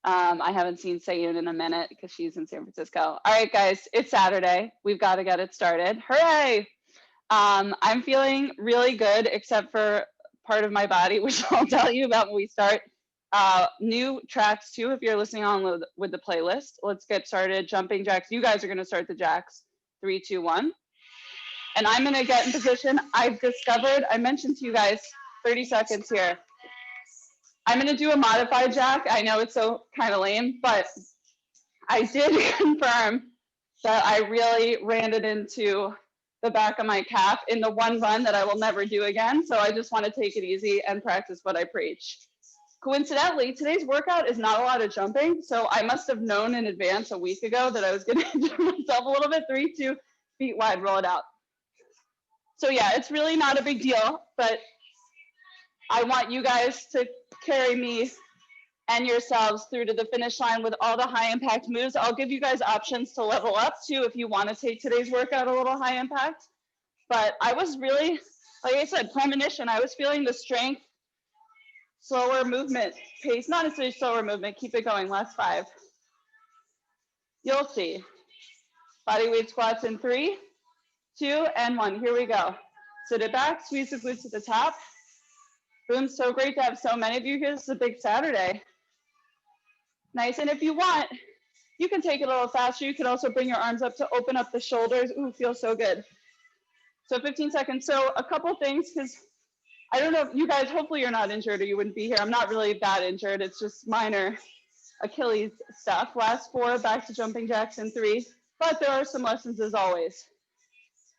I haven't seen Sayun in a minute because she's in San Francisco. All right, guys, it's Saturday. We've got to get it started. Hooray! I'm feeling really good, except for part of my body, which I'll tell you about when we start. New tracks too, if you're listening on with the playlist. Let's get started. Jumping jacks. You guys are going to start the jacks. 3, 2, 1. And I'm going to get in position. I've discovered, I mentioned to you guys, 30 seconds here. I'm going to do a modified jack. I know it's so kind of lame, but I did confirm that I really ran it into the back of my calf in the one run that I will never do again. So I just want to take it easy and practice what I preach. Coincidentally, today's workout is not a lot of jumping. So I must have known in advance a week ago that I was going to injure myself a little bit. 3, 2, feet wide, roll it out. So yeah, it's really not a big deal, but I want you guys to carry me and yourselves through to the finish line with all the high impact moves. I'll give you guys options to level up too if you want to take today's workout a little high impact. But I was really, like I said, premonition, I was feeling the strength, slower movement pace, not necessarily slower movement, keep it going, last 5. You'll see. Body weight squats in 3, 2, and 1, here we go. Sit it back, squeeze the glutes at the top. Boom, so great to have so many of you here. This is a big Saturday. Nice, and if you want, you can take it a little faster. You can also bring your arms up to open up the shoulders. Ooh, feels so good. So 15 seconds. So a couple things, because I don't know, you guys, hopefully you're not injured or you wouldn't be here. I'm not really that injured. It's just minor Achilles stuff. Last 4, back to jumping jacks in 3, but there are some lessons as always.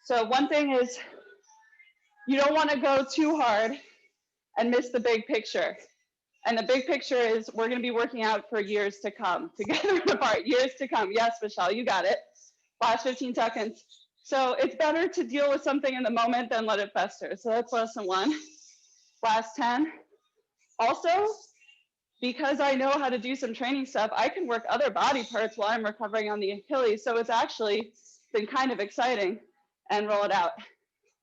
So one thing is you don't want to go too hard and miss the big picture. And the big picture is we're going to be working out for years to come, together and apart, years to come. Yes, Michelle, you got it. Last 15 seconds. So it's better to deal with something in the moment than let it fester. So that's lesson 1. Last 10. Also, because I know how to do some training stuff, I can work other body parts while I'm recovering on the Achilles. So it's actually been kind of exciting. And roll it out.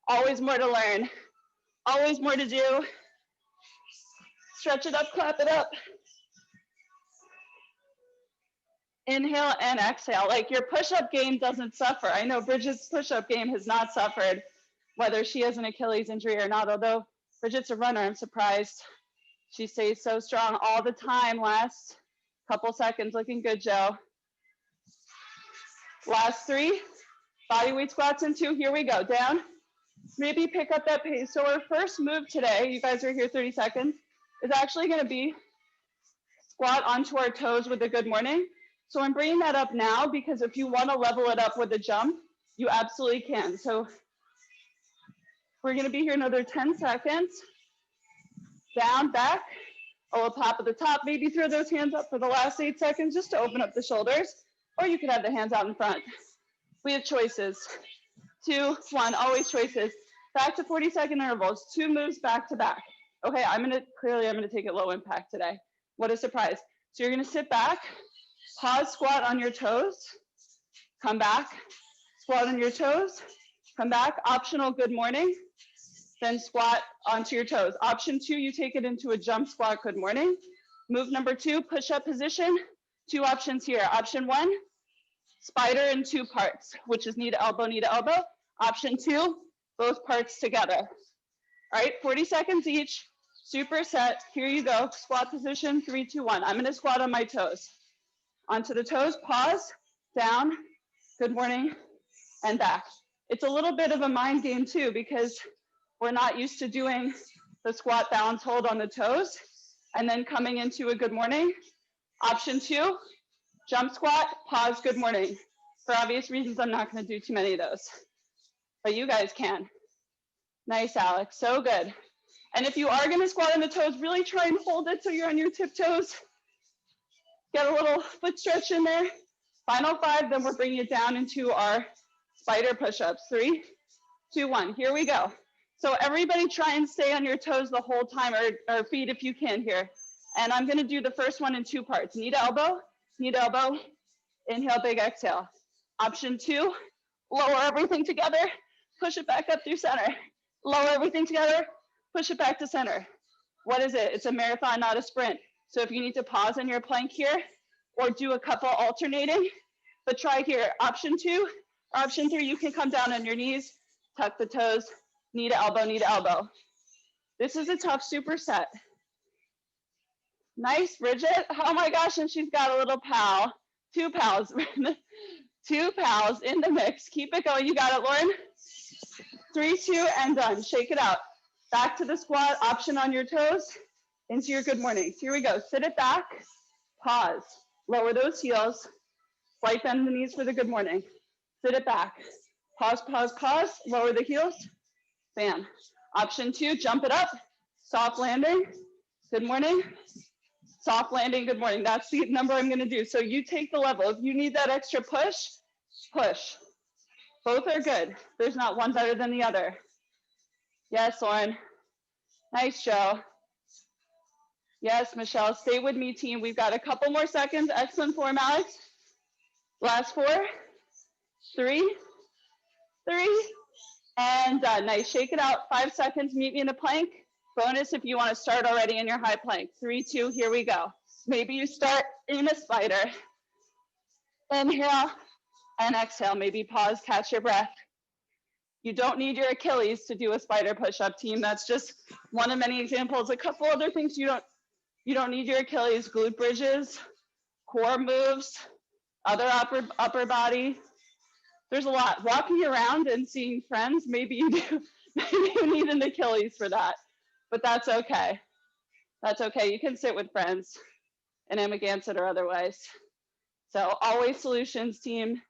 Always more to learn. Always more to do. Stretch it up, clap it up. Inhale and exhale. Like your push-up game doesn't suffer. I know Bridget's push-up game has not suffered, whether she has an Achilles injury or not. Although Bridget's a runner, I'm surprised she stays so strong all the time. Last couple seconds, looking good, Joe. Last 3, body weight squats in 2. Here we go, down. Maybe pick up that pace. So our first move today, you guys are here 30 seconds, is actually going to be squat onto our toes with a good morning. So I'm bringing that up now because if you want to level it up with a jump, you absolutely can. So we're going to be here another 10 seconds. Down, back, a little pop at the top. Maybe throw those hands up for the last 8 seconds just to open up the shoulders, or you could have the hands out in front. We have choices. 2, 1, always choices. Back to 40-second intervals, 2 moves back to back. Okay, I'm gonna take it low impact today. What a surprise. So you're gonna sit back, pause, squat on your toes, come back, squat on your toes, come back, optional good morning, then squat onto your toes. Option 2, you take it into a jump squat good morning. Move number 2, push up position. 2 options here. Option 1, spider in 2 parts, which is knee to elbow, knee to elbow. Option 2, both parts together. All right, 40 seconds each. Super set. Here you go. Squat position, 3, 2, 1. I'm going to squat on my toes. Onto the toes, pause, down, good morning, and back. It's a little bit of a mind game too because we're not used to doing the squat balance hold on the toes and then coming into a good morning. Option 2, jump squat, pause, good morning. For obvious reasons, I'm not going to do too many of those, but you guys can. Nice, Alex, so good. And if you are going to squat on the toes, really try and hold it so you're on your tiptoes. Get a little foot stretch in there. Final 5, then we're bringing it down into our spider push-ups. 3, 2, 1, here we go. So everybody try and stay on your toes the whole time, or feet if you can here. And I'm going to do the first one in 2 parts. Knee to elbow, inhale, big exhale. Option 2, lower everything together, push it back up through center. Lower everything together, push it back to center. What is it? It's a marathon, not a sprint. So if you need to pause in your plank here or do a couple alternating, but try here. Option 2, option 3, you can come down on your knees, tuck the toes, knee to elbow, knee to elbow. This is a tough superset. Nice, Bridget. Oh my gosh, and she's got a little pal. 2 pals. 2 pals in the mix. Keep it going. You got it, Lauren. 3, 2, and done. Shake it out. Back to the squat. Option on your toes. Into your good mornings. Here we go. Sit it back. Pause. Lower those heels. Slight bend the knees for the good morning. Sit it back. Pause, pause, pause. Lower the heels. Bam. Option 2, jump it up. Soft landing. Good morning. Soft landing, good morning. That's the number I'm gonna do. So you take the level. If you need that extra push, push. Both are good. There's not one better than the other. Yes, Lauren. Nice, Joe. Yes, Michelle, stay with me, team. We've got a couple more seconds. Excellent form, Alex. Last 4, 3, and done. Nice, shake it out. 5 seconds, meet me in a plank. Bonus if you want to start already in your high plank. 3, 2, here we go. Maybe you start in a spider. Inhale and exhale. Maybe pause, catch your breath. You don't need your Achilles to do a spider push-up, team. That's just one of many examples. A couple other things you don't need your Achilles. Glute bridges, core moves, other upper body. There's a lot. Walking around and seeing friends, maybe you do. Maybe you need an Achilles for that. But that's okay. That's okay. You can sit with friends in Amagansett or otherwise. So always solutions, team.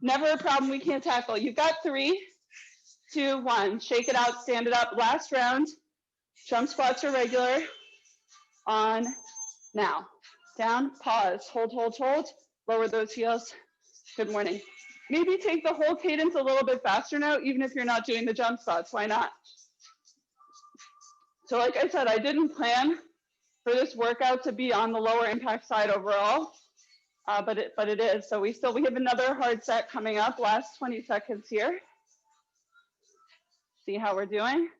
Never a problem we can't tackle. You've got 3, 2, 1. Shake it out, stand it up. Last round. Jump squats are regular. On now. Down, pause, hold, hold, hold. Lower those heels. Good morning. Maybe take the whole cadence a little bit faster now, even if you're not doing the jump squats. Why not? So like I said, I didn't plan for this workout to be on the lower impact side overall, but it is. So we have another hard set coming up. Last 20 seconds here. See how we're doing?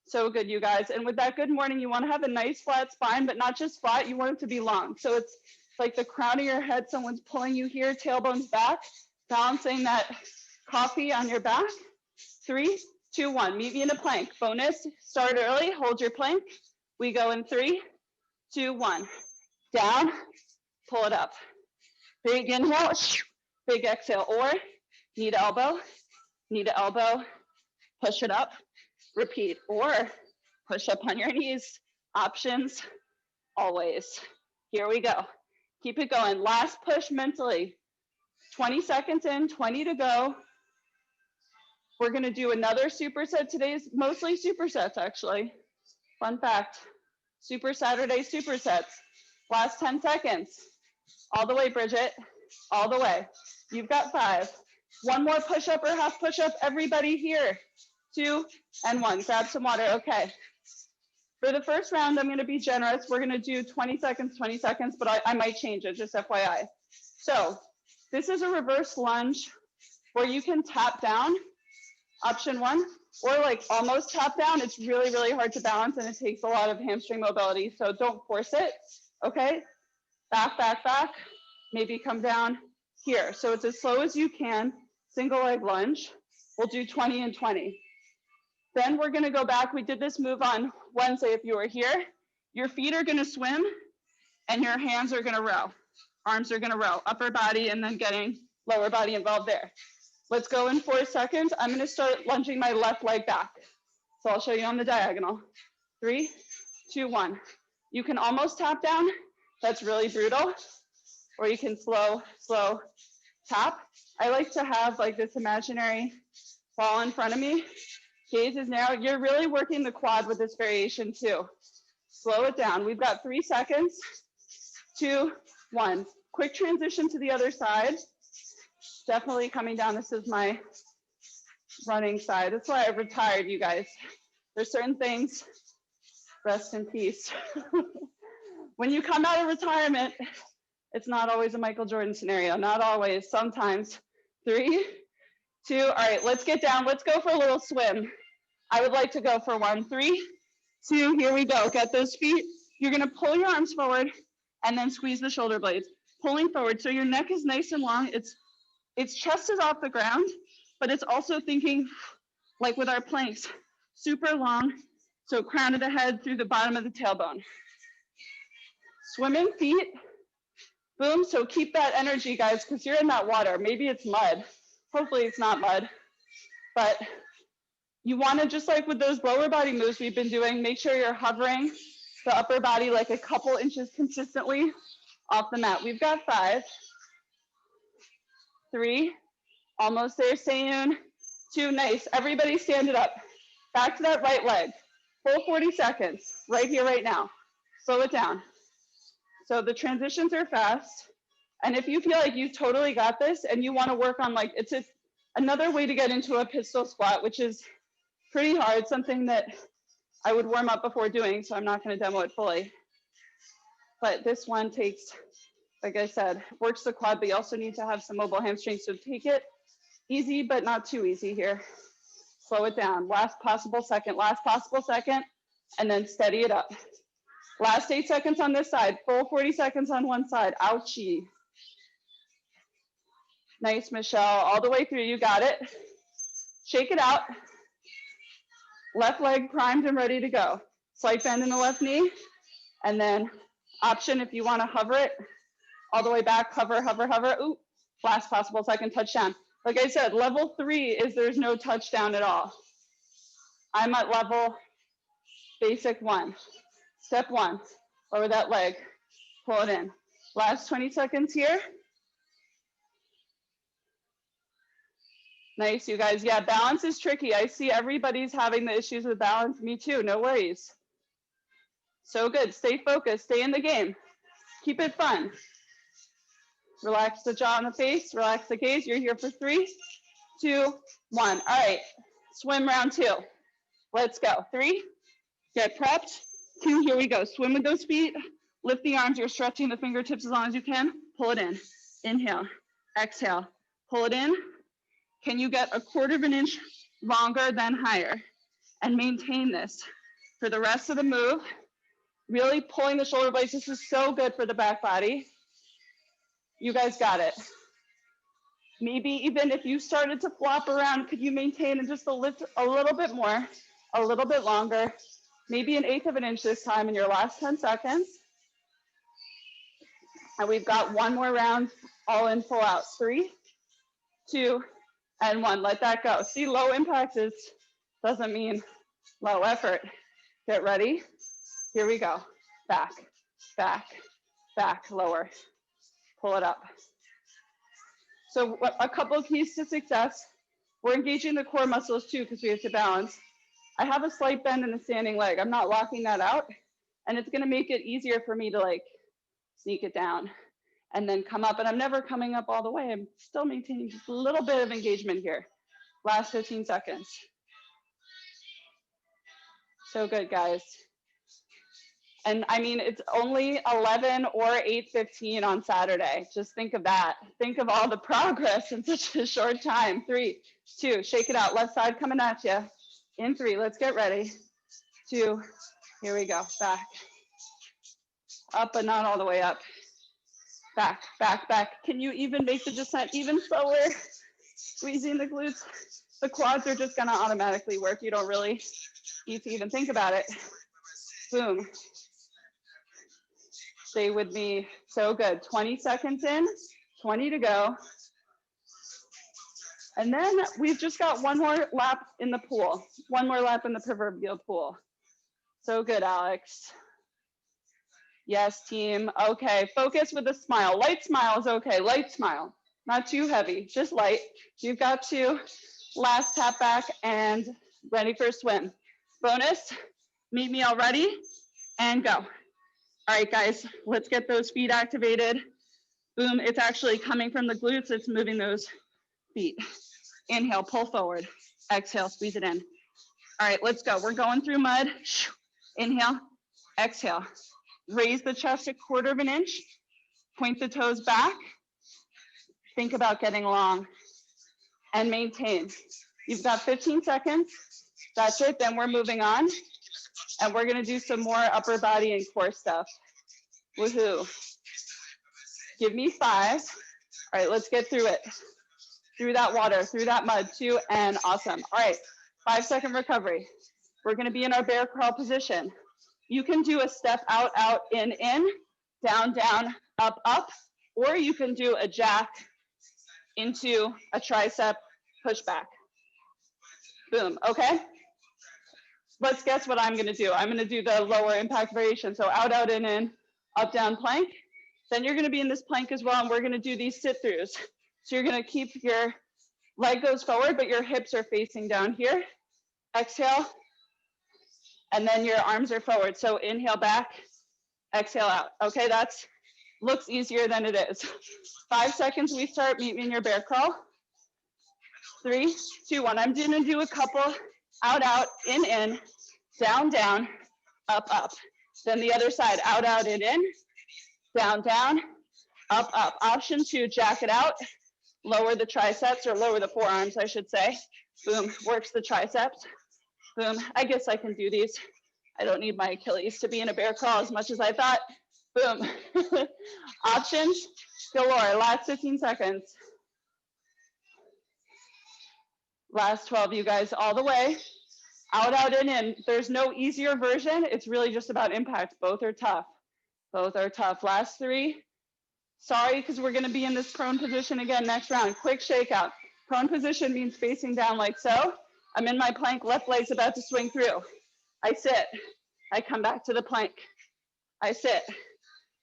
So good, you guys. And with that good morning, you want to have a nice flat spine, but not just flat. You want it to be long. So it's like the crown of your head. Someone's pulling you here, tailbones back, balancing that coffee on your back. 3, 2, 1. Meet me in a plank. Bonus, start early, hold your plank. We go in 3, 2, 1. Down, pull it up. Big inhale, big exhale, or knee to elbow, push it up, repeat, or push up on your knees. Options, always. Here we go. Keep it going. Last push mentally. 20 seconds in, 20 to go. We're gonna do another superset. Today's mostly supersets, actually. Fun fact, Super Saturday supersets. Last 10 seconds. All the way, Bridget, all the way. You've got 5. One more push-up or half push-up, everybody here. 2 and 1, grab some water, okay. For the first round, I'm gonna be generous. We're gonna do 20 seconds, but I might change it, just FYI. So this is a reverse lunge where you can tap down, option 1, or like almost tap down. It's really, really hard to balance and it takes a lot of hamstring mobility, so don't force it, okay? Back, back, back, maybe come down here. So it's as slow as you can, single leg lunge. We'll do 20 and 20. Then we're gonna go back. We did this move on Wednesday if you were here. Your feet are gonna swim and your hands are gonna row. Arms are gonna row, upper body and then getting lower body involved there. Let's go in 4 seconds. I'm gonna start lunging my left leg back. So I'll show you on the diagonal. 3, 2, 1. You can almost tap down. That's really brutal. Or you can slow tap. I like to have like this imaginary ball in front of me. Gaze is narrow. You're really working the quad with this variation too. Slow it down. We've got 3 seconds. 2, 1. Quick transition to the other side. Definitely coming down. This is my running side. That's why I've retired, you guys. There's certain things, rest in peace. When you come out of retirement, it's not always a Michael Jordan scenario. Not always, sometimes. 3, 2, all right, let's get down. Let's go for a little swim. I would like to go for 1, 3, 2, here we go. Get those feet. You're gonna pull your arms forward. and then squeeze the shoulder blades, pulling forward. So your neck is nice and long. Its chest is off the ground, but it's also thinking like with our planks, super long. So crown of the head through the bottom of the tailbone. Swimming feet, boom. So keep that energy, guys, because you're in that water. Maybe it's mud. Hopefully it's not mud, but you want to, just like with those lower body moves we've been doing, make sure you're hovering the upper body like a couple inches consistently off the mat. We've got 5, 3, almost there, Sayun. 2, nice. Everybody stand it up. Back to that right leg. Full 40 seconds, right here, right now. Slow it down. So the transitions are fast. And if you feel like you totally got this and you want to work on like, it's another way to get into a pistol squat, which is pretty hard, something that I would warm up before doing, so I'm not going to demo it fully. But this one takes, like I said, works the quad, but you also need to have some mobile hamstrings. So take it easy, but not too easy here. Slow it down. Last possible second, and then steady it up. Last 8 seconds on this side, full 40 seconds on one side. Ouchie. Nice, Michelle. All the way through, you got it. Shake it out. Left leg primed and ready to go. Slight bend in the left knee, and then option if you want to hover it all the way back, hover, hover, hover. Ooh, last possible second, touchdown. Like I said, level 3 is there's no touchdown at all. I'm at level basic 1. Step 1, lower that leg, pull it in. Last 20 seconds here. Nice, you guys. Yeah, balance is tricky. I see everybody's having the issues with balance. Me too, no worries. So good, stay focused, stay in the game. Keep it fun. Relax the jaw and the face, relax the gaze. You're here for 3, 2, 1. All right, swim round 2. Let's go. 3, get prepped. 2, here we go. Swim with those feet, lift the arms. You're stretching the fingertips as long as you can. Pull it in, inhale, exhale, pull it in. Can you get 1/4 of an inch longer than higher? And maintain this for the rest of the move. Really pulling the shoulder blades. This is so good for the back body. You guys got it. Maybe even if you started to flop around, could you maintain and just lift a little bit more, a little bit longer, maybe 1/8 of an inch this time in your last 10 seconds. And we've got one more round, all in, full out. 3, 2, and 1. Let that go. See, low impact doesn't mean low effort. Get ready. Here we go. Back, back, back, lower. Pull it up. So a couple of keys to success. We're engaging the core muscles too because we have to balance. I have a slight bend in the standing leg. I'm not locking that out. And it's going to make it easier for me to like sneak it down and then come up. And I'm never coming up all the way. I'm still maintaining just a little bit of engagement here. Last 15 seconds. So good, guys. And I mean, it's only 11 or 8:15 on Saturday. Just think of that. Think of all the progress in such a short time. 3, 2, shake it out. Left side coming at you. In 3, let's get ready. 2, here we go. Back. Up, but not all the way up. Back, back, back. Can you even make the descent even slower? Squeezing the glutes. The quads are just gonna automatically work. You don't really need to even think about it. Boom. Stay with me. So good. 20 seconds in, 20 to go. And then we've just got one more lap in the pool. One more lap in the proverbial pool. So good, Alex. Yes, team. Okay, focus with a smile. Light smile is okay. Light smile. Not too heavy, just light. You've got to last tap back and ready for a swim. Bonus, meet me all ready and go. All right, guys, let's get those feet activated. Boom, it's actually coming from the glutes. It's moving those feet. Inhale, pull forward. Exhale, squeeze it in. All right, let's go. We're going through mud. Inhale, exhale. Raise the chest 1/4 of an inch. Point the toes back. Think about getting long and maintain. You've got 15 seconds. That's it, then we're moving on. And we're gonna do some more upper body and core stuff. Woohoo. Give me 5. All right, let's get through it. Through that water, through that mud, 2, and awesome. All right, 5-second recovery. We're gonna be in our bear crawl position. You can do a step out, out, in, down, down, up, up, or you can do a jack into a tricep pushback. Boom, okay? Let's guess what I'm gonna do. I'm gonna do the lower impact variation. So out, out, in, up, down, plank. Then you're gonna be in this plank as well, and we're gonna do these sit-throughs. So you're gonna keep your leg goes forward, but your hips are facing down here. Exhale, and then your arms are forward. So inhale back, exhale out. Okay, that's looks easier than it is. 5 seconds, we start. Meet me in your bear crawl. 3, 2, 1. I'm gonna do a couple out, out, in, down, down, up, up. Then the other side, out, out, in, down, down, up, up. Option 2, jack it out, lower the triceps, or lower the forearms, I should say. Boom, works the triceps. Boom, I guess I can do these. I don't need my Achilles to be in a bear crawl as much as I thought. Boom. Options galore. Last 15 seconds. Last 12, you guys, all the way. Out, out, in. There's no easier version. It's really just about impact. Both are tough. Both are tough. Last 3. Sorry, because we're going to be in this prone position again next round. Quick shakeout. Prone position means facing down like so. I'm in my plank. Left leg's about to swing through. I sit. I come back to the plank. I sit.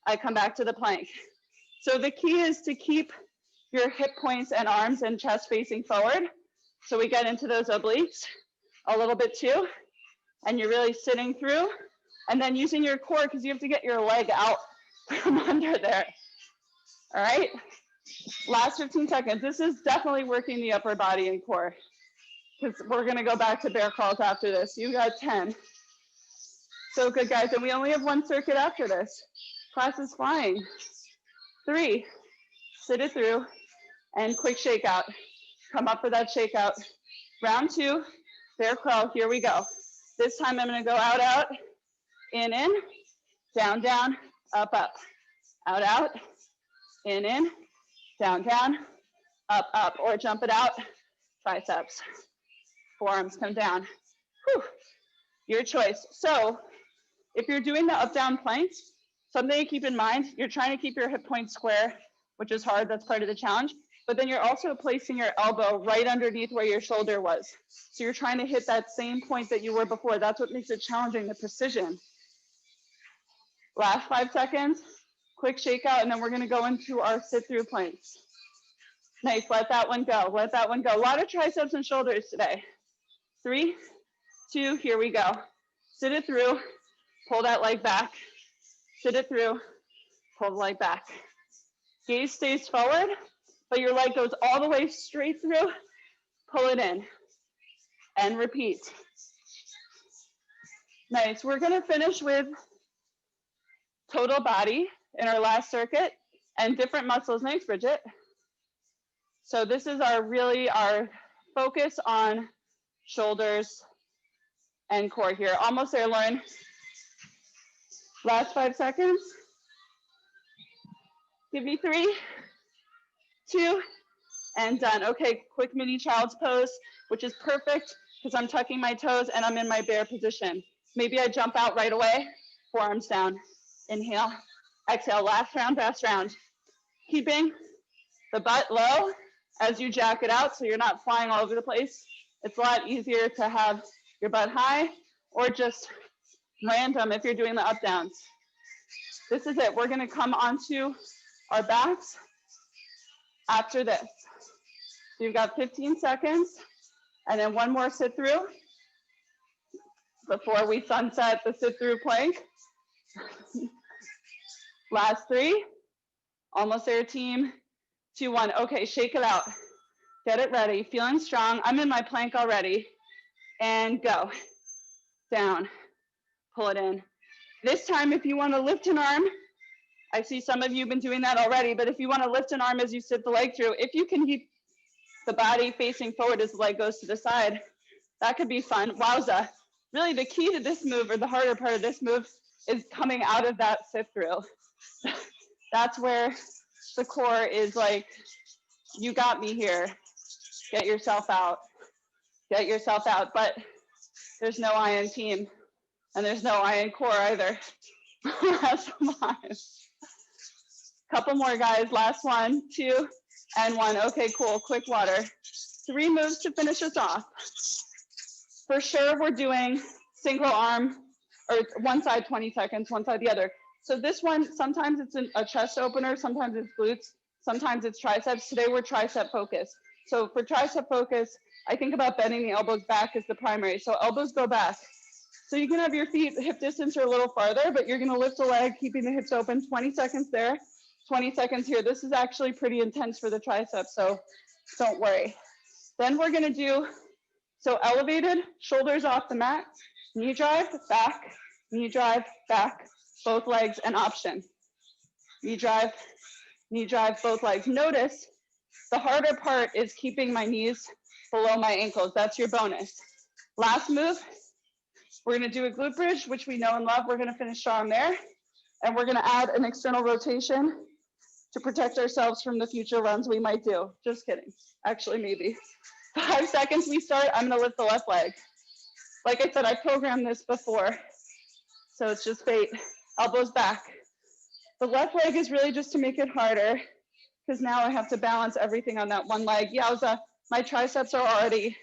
I come back to the plank. So the key is to keep your hip points and arms and chest facing forward. So we get into those obliques a little bit too. And you're really sitting through. And then using your core, because you have to get your leg out from under there. All right? Last 15 seconds. This is definitely working the upper body and core, because we're going to go back to bear crawls after this. You got 10. So good, guys. And we only have 1 circuit after this. Class is flying. 3, sit it through, and quick shakeout. Come up for that shakeout. Round 2, bear crawl. Here we go. This time I'm going to go out, out, in, down, down, up, up. Out, out, in, down, down, up, up. Or jump it out, triceps. Forearms come down. Whew. Your choice. So if you're doing the up down planks, something to keep in mind, you're trying to keep your hip points square, which is hard. That's part of the challenge. But then you're also placing your elbow right underneath where your shoulder was. So you're trying to hit that same point that you were before. That's what makes it challenging, the precision. Last 5 seconds, quick shakeout, and then we're going to go into our sit through planks. Nice, let that one go. Let that one go. A lot of triceps and shoulders today. 3, 2, here we go. Sit it through, pull that leg back. Sit it through, pull the leg back. Gaze stays forward, but your leg goes all the way straight through. Pull it in and repeat. Nice, we're gonna finish with total body in our last circuit and different muscles. Nice, Bridget. So this is our focus on shoulders and core here. Almost there, Lauren. Last 5 seconds. Give me 3, 2, and done. Okay, quick mini child's pose, which is perfect because I'm tucking my toes and I'm in my bear position. Maybe I jump out right away, forearms down. Inhale, exhale, last round, best round. Keeping the butt low as you jack it out so you're not flying all over the place. It's a lot easier to have your butt high or just random if you're doing the up downs. This is it. We're going to come onto our backs after this. So you've got 15 seconds and then 1 more sit through before we sunset the sit through plank. Last 3, almost there, team. 2, 1. Okay, shake it out. Get it ready. Feeling strong. I'm in my plank already. And go. Down. Pull it in. This time, if you want to lift an arm, I see some of you have been doing that already, but if you want to lift an arm as you sit the leg through, if you can keep the body facing forward as the leg goes to the side, that could be fun. Wowza. Really, the key to this move, or the harder part of this move, is coming out of that sit through. That's where the core is like, you got me here. Get yourself out. Get yourself out. But there's no I in team, and there's no I in core either. Last one. Couple more, guys. Last one, 2, and 1. Okay, cool. Quick water. 3 moves to finish us off. For sure, we're doing single arm, or one side 20 seconds, one side the other. So this one, sometimes it's a chest opener, sometimes it's glutes, sometimes it's triceps. Today we're tricep focused. So for tricep focus, I think about bending the elbows back as the primary. So elbows go back. So you can have your feet hip distance or a little farther, but you're gonna lift a leg, keeping the hips open, 20 seconds there, 20 seconds here. This is actually pretty intense for the triceps, so don't worry. Then we're gonna do, so elevated, shoulders off the mat, knee drive, back, both legs, and option. Knee drive, both legs. Notice the harder part is keeping my knees below my ankles. That's your bonus. Last move, we're gonna do a glute bridge, which we know and love. We're gonna finish strong there. And we're gonna add an external rotation to protect ourselves from the future runs we might do. Just kidding, actually maybe. 5 seconds we start, I'm gonna lift the left leg. Like I said, I programmed this before, so it's just fate. Elbows back. The left leg is really just to make it harder, because now I have to balance everything on that one leg. Yowza, my triceps are already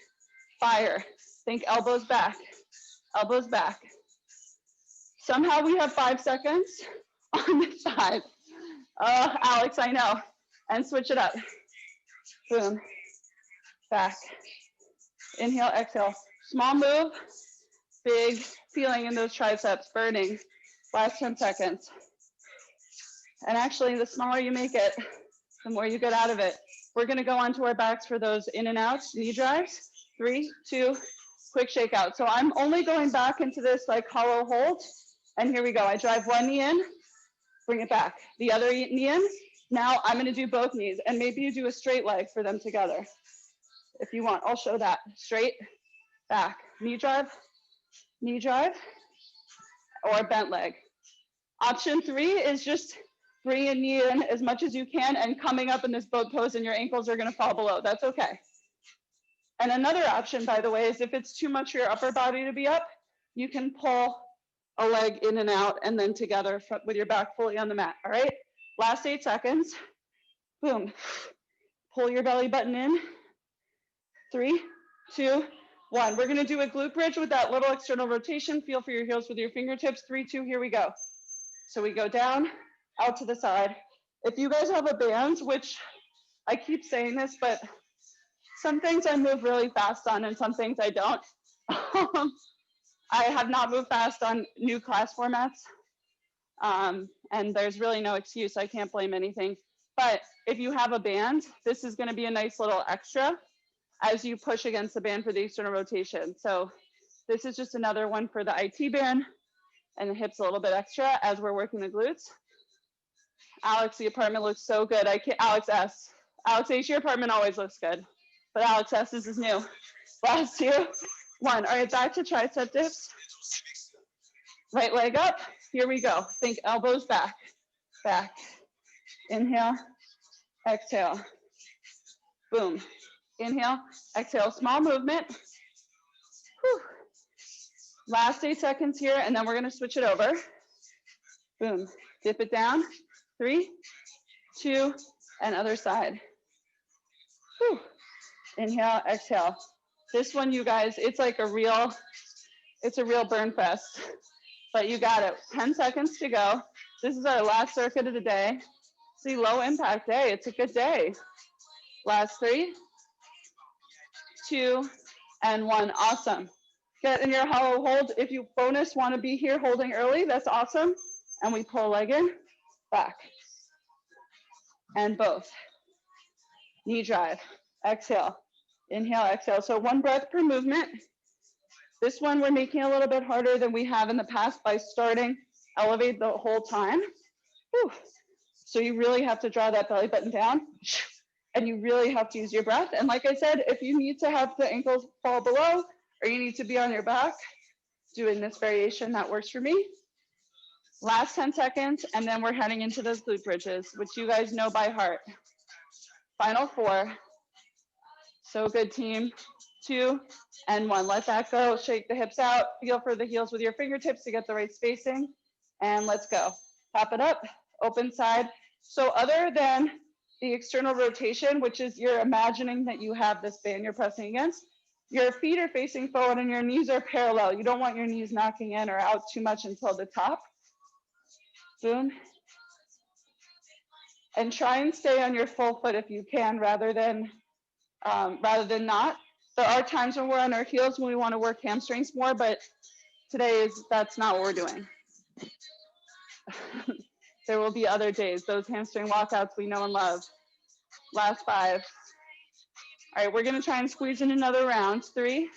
fire. Think elbows back, elbows back. Somehow we have 5 seconds on this side. Oh, Alex, I know. And switch it up. Boom, back. Inhale, exhale. Small move, big feeling in those triceps, burning. Last 10 seconds. And actually, the smaller you make it, the more you get out of it. We're gonna go onto our backs for those in and outs, knee drives. 3, 2, quick shakeout. So I'm only going back into this like hollow hold. And here we go. I drive one knee in, bring it back. The other knee in. Now I'm gonna do both knees, and maybe you do a straight leg for them together. If you want, I'll show that. Straight, back, knee drive, or bent leg. Option 3 is just bring a knee in as much as you can and coming up in this boat pose, and your ankles are gonna fall below. That's okay. And another option, by the way, is if it's too much for your upper body to be up, you can pull a leg in and out and then together with your back fully on the mat, all right? Last 8 seconds. Boom. Pull your belly button in. 3, 2, 1. We're gonna do a glute bridge with that little external rotation. Feel for your heels with your fingertips. 3, 2, here we go. So we go down, out to the side. If you guys have a band, which I keep saying this, but some things I move really fast on and some things I don't. I have not moved fast on new class formats. And there's really no excuse. I can't blame anything. But if you have a band, this is gonna be a nice little extra as you push against the band for the external rotation. So this is just another one for the IT band, and the hips a little bit extra as we're working the glutes. Alex, the apartment looks so good. Alex S. Alex H, your apartment always looks good. But Alex S, this is new. Last 2, 1. All right, back to tricep dips. Right leg up. Here we go. Think elbows back, back. Inhale, exhale. Boom. Inhale, exhale. Small movement. Whew. Last 8 seconds here, and then we're gonna switch it over. Boom. Dip it down. 3, 2, and other side. Whew. Inhale, exhale. This one, you guys, it's like a real burn fest, but you got it. 10 seconds to go. This is our last circuit of the day. See, low impact day. It's a good day. Last 3, 2, and 1. Awesome. Get in your hollow hold. If you bonus want to be here holding early, that's awesome. And we pull leg in, back, and both. Knee drive, exhale, inhale, exhale. So 1 breath per movement. This one we're making a little bit harder than we have in the past by starting, elevate the whole time. Whew. So you really have to draw that belly button down, and you really have to use your breath. And like I said, if you need to have the ankles fall below, or you need to be on your back, doing this variation, that works for me. Last 10 seconds, and then we're heading into those glute bridges, which you guys know by heart. Final 4. So good, team. 2 and 1. Let that go. Shake the hips out. Feel for the heels with your fingertips to get the right spacing. And let's go. Pop it up. Open side. So other than the external rotation, which is you're imagining that you have this band you're pressing against, your feet are facing forward and your knees are parallel. You don't want your knees knocking in or out too much until the top. Boom. And try and stay on your full foot if you can, rather than not. There are times when we're on our heels when we want to work hamstrings more, but that's not what we're doing. There will be other days. Those hamstring walkouts we know and love. Last 5. All right, we're going to try and squeeze in another round. 3,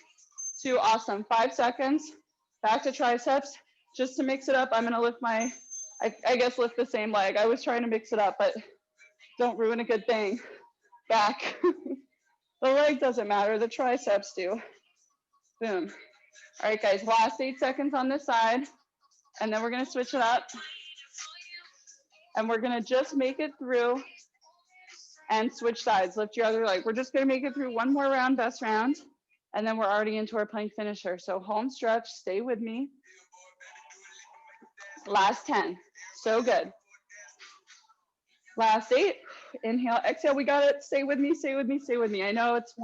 2, awesome. 5 seconds. Back to triceps. Just to mix it up, I'm going to lift I guess lift the same leg. I was trying to mix it up, but don't ruin a good thing. Back. The leg doesn't matter, the triceps do. Boom. All right, guys, last 8 seconds on this side, and then we're gonna switch it up. And we're gonna just make it through and switch sides. Lift your other leg. We're just gonna make it through one more round, best round, and then we're already into our plank finisher. So home stretch, stay with me. Last 10, so good. Last 8, inhale, exhale, we got it. Stay with me, stay with me, stay with me. I know it's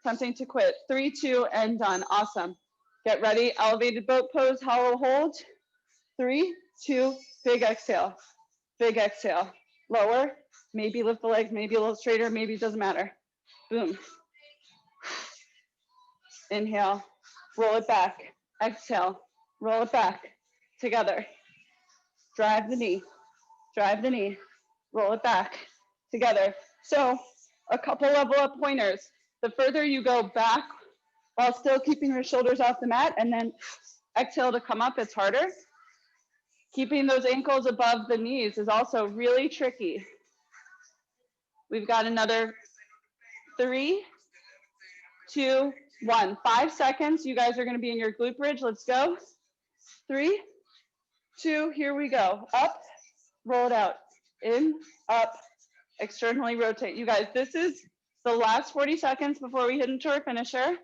tempting to quit. 3, 2, and done, awesome. Get ready, elevated boat pose, hollow hold. 3, 2, big exhale, lower, maybe lift the legs, maybe a little straighter, maybe it doesn't matter. Boom. Inhale, roll it back, exhale, roll it back, together. Drive the knee, roll it back, together. So a couple level up pointers. The further you go back while still keeping your shoulders off the mat and then exhale to come up, it's harder. Keeping those ankles above the knees is also really tricky. We've got another 3, 2, 1. 5 seconds. You guys are going to be in your glute bridge. Let's go. 3, 2, here we go. Up, roll it out. In, up, externally rotate. You guys, this is the last 40 seconds before we hit into our finisher.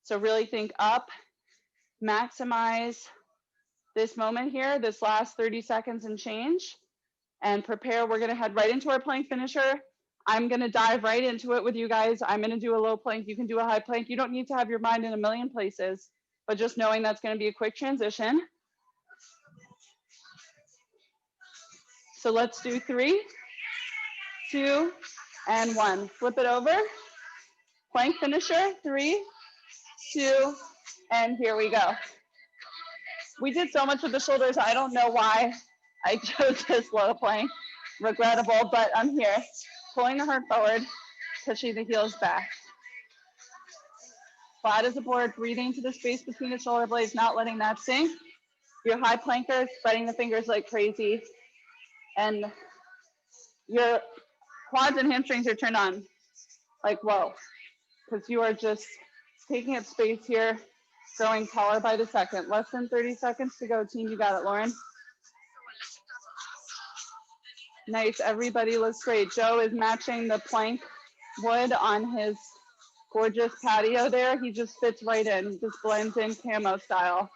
So really think up, maximize this moment here, this last 30 seconds and change, and prepare. We're gonna head right into our plank finisher. I'm gonna dive right into it with you guys. I'm gonna do a low plank, you can do a high plank. You don't need to have your mind in a million places, but just knowing that's gonna be a quick transition. So let's do 3, 2, and 1. Flip it over. Plank finisher, 3, 2, and here we go. We did so much with the shoulders. I don't know why I chose this low plank. Regrettable, but I'm here. Pulling the heart forward, pushing the heels back. Flat as a board, breathing to the space between the shoulder blades, not letting that sink. Your high planker, spreading the fingers like crazy. And your quads and hamstrings are turned on like whoa, because you are just taking up space here, growing taller by the second. Less than 30 seconds to go, team. You got it, Lauren. Nice, everybody looks great. Joe is matching the plank wood on his gorgeous patio there. He just fits right in, he just blends in camo style.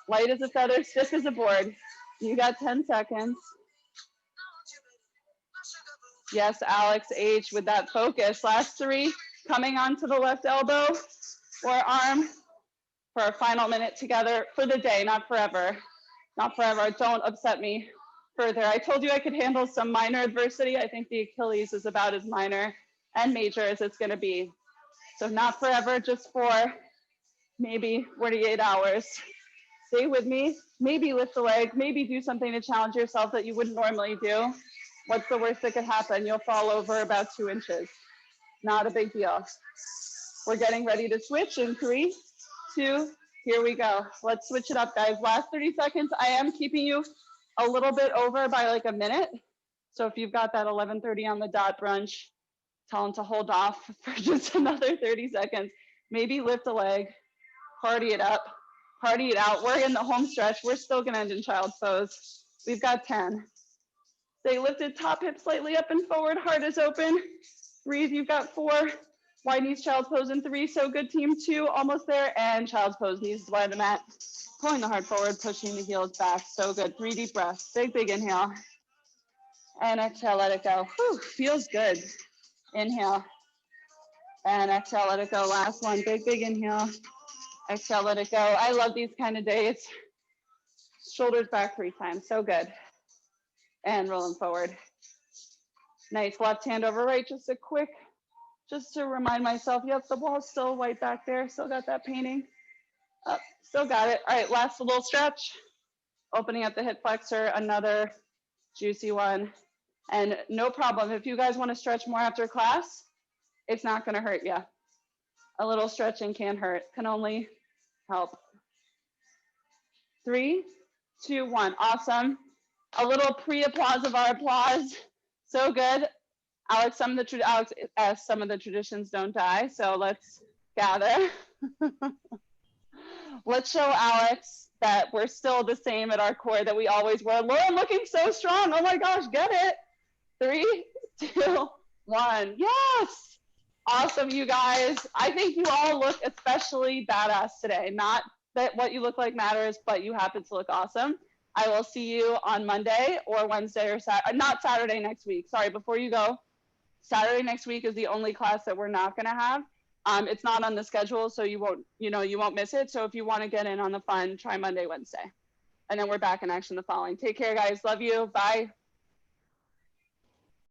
Light as a feather, stiff as a board. You got 10 seconds. Yes, Alex H with that focus. Last 3, coming onto the left elbow or arm for our final minute together for the day, not forever. Not forever, don't upset me further. I told you I could handle some minor adversity. I think the Achilles is about as minor and major as it's gonna be. So not forever, just for maybe 48 hours. Stay with me, maybe lift the leg, maybe do something to challenge yourself that you wouldn't normally do. What's the worst that could happen? You'll fall over about 2 inches. Not a big deal. We're getting ready to switch in 3, 2, here we go. Let's switch it up, guys. Last 30 seconds. I am keeping you a little bit over by like a minute. So if you've got that 11:30 on the dot brunch, tell them to hold off for just another 30 seconds. Maybe lift a leg, party it up. Party it out. We're in the home stretch. We're still going to end in child's pose. We've got 10. Stay lifted, top hip slightly up and forward. Heart is open. Breathe. You've got 4. Wide knees, child's pose in 3. So good, team. 2, almost there. And child's pose, knees wide of the mat. Pulling the heart forward, pushing the heels back. So good. 3 deep breaths. Big, big inhale. And exhale, let it go. Whew, feels good. Inhale. And exhale, let it go. Last one. Big, big inhale. Exhale, let it go. I love these kind of days. Shoulders back 3 times. So good. And rolling forward. Nice. Left hand over right. Just to remind myself, yep, the wall's still white back there. Still got that painting. Up. Still got it. All right, last little stretch. Opening up the hip flexor. Another juicy one. And no problem. If you guys want to stretch more after class, it's not going to hurt you. A little stretching can't hurt. Can only help. 3, 2, 1. Awesome. A little pre-applause of our applause. So good. Alex, some of the traditions don't die, so let's gather. Let's show Alex that we're still the same at our core that we always were. Lauren looking so strong. Oh my gosh, get it. 3, 2, 1. Yes. Awesome, you guys. I think you all look especially badass today. Not that what you look like matters, but you happen to look awesome. I will see you on Monday or Wednesday or Saturday, not Saturday next week. Sorry, before you go, Saturday next week is the only class that we're not gonna have. It's not on the schedule, so you won't miss it. So if you wanna get in on the fun, try Monday, Wednesday. And then we're back in action the following. Take care, guys. Love you. Bye.